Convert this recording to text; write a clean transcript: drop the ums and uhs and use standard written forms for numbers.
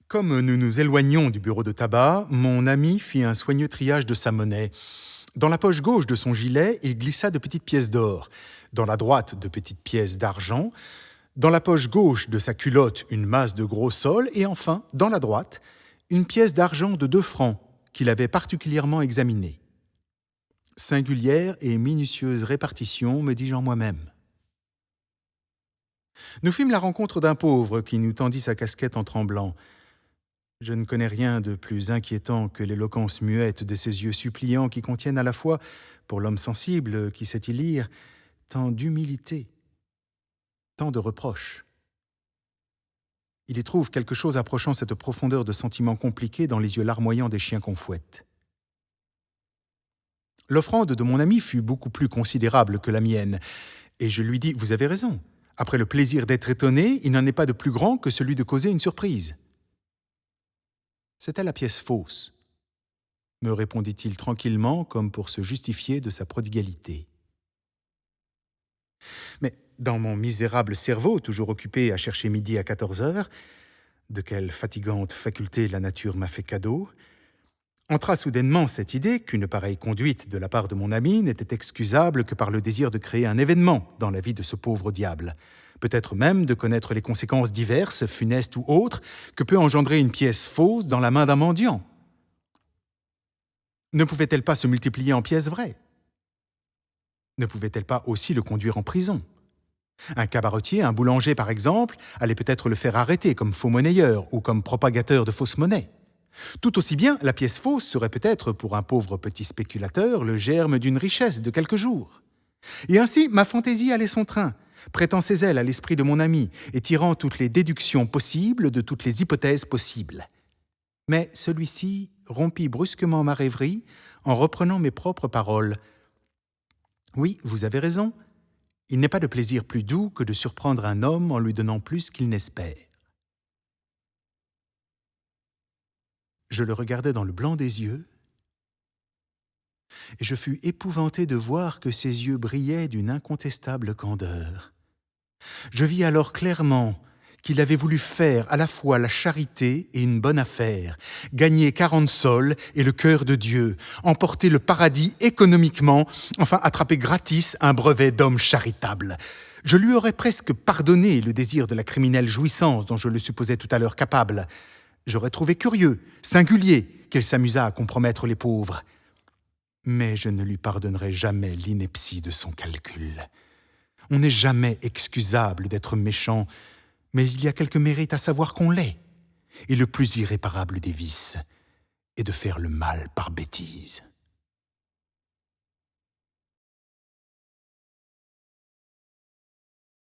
Comme nous nous éloignions du bureau de tabac, mon ami fit un soigneux triage de sa monnaie. Dans la poche gauche de son gilet, il glissa de petites pièces d'or. Dans la droite, de petites pièces d'argent. Dans la poche gauche de sa culotte, une masse de gros sols. Et enfin, dans la droite, une pièce d'argent de 2 francs qu'il avait particulièrement examinée. Singulière et minutieuse répartition, me dis-je en moi-même. Nous fîmes la rencontre d'un pauvre qui nous tendit sa casquette en tremblant. Je ne connais rien de plus inquiétant que l'éloquence muette de ces yeux suppliants qui contiennent à la fois, pour l'homme sensible qui sait y lire, tant d'humilité, tant de reproches. Il y trouve quelque chose approchant cette profondeur de sentiment compliqué dans les yeux larmoyants des chiens qu'on fouette. L'offrande de mon ami fut beaucoup plus considérable que la mienne, et je lui dis « Vous avez raison. Après le plaisir d'être étonné, il n'en est pas de plus grand que celui de causer une surprise. » C'était la pièce fausse, me répondit-il tranquillement, comme pour se justifier de sa prodigalité. Mais dans mon misérable cerveau, toujours occupé à chercher midi à 14 heures, de quelle fatigante faculté la nature m'a fait cadeau, entra soudainement cette idée qu'une pareille conduite de la part de mon ami n'était excusable que par le désir de créer un événement dans la vie de ce pauvre diable, peut-être même de connaître les conséquences diverses, funestes ou autres, que peut engendrer une pièce fausse dans la main d'un mendiant. Ne pouvait-elle pas se multiplier en pièces vraies? Ne pouvait-elle pas aussi le conduire en prison? Un cabaretier, un boulanger par exemple, allait peut-être le faire arrêter comme faux monnayeur ou comme propagateur de fausses monnaies. Tout aussi bien, la pièce fausse serait peut-être, pour un pauvre petit spéculateur, le germe d'une richesse de quelques jours. Et ainsi, ma fantaisie allait son train, prêtant ses ailes à l'esprit de mon ami et tirant toutes les déductions possibles de toutes les hypothèses possibles. Mais celui-ci rompit brusquement ma rêverie en reprenant mes propres paroles. « Oui, vous avez raison. Il n'est pas de plaisir plus doux que de surprendre un homme en lui donnant plus qu'il n'espère. » Je le regardai dans le blanc des yeux, et je fus épouvanté de voir que ses yeux brillaient d'une incontestable candeur. Je vis alors clairement qu'il avait voulu faire à la fois la charité et une bonne affaire, gagner 40 sols et le cœur de Dieu, emporter le paradis économiquement, enfin attraper gratis un brevet d'homme charitable. Je lui aurais presque pardonné le désir de la criminelle jouissance dont je le supposais tout à l'heure capable. J'aurais trouvé curieux, singulier, qu'elle s'amusât à compromettre les pauvres. Mais je ne lui pardonnerai jamais l'ineptie de son calcul. On n'est jamais excusable d'être méchant, mais il y a quelque mérite à savoir qu'on l'est. Et le plus irréparable des vices est de faire le mal par bêtise.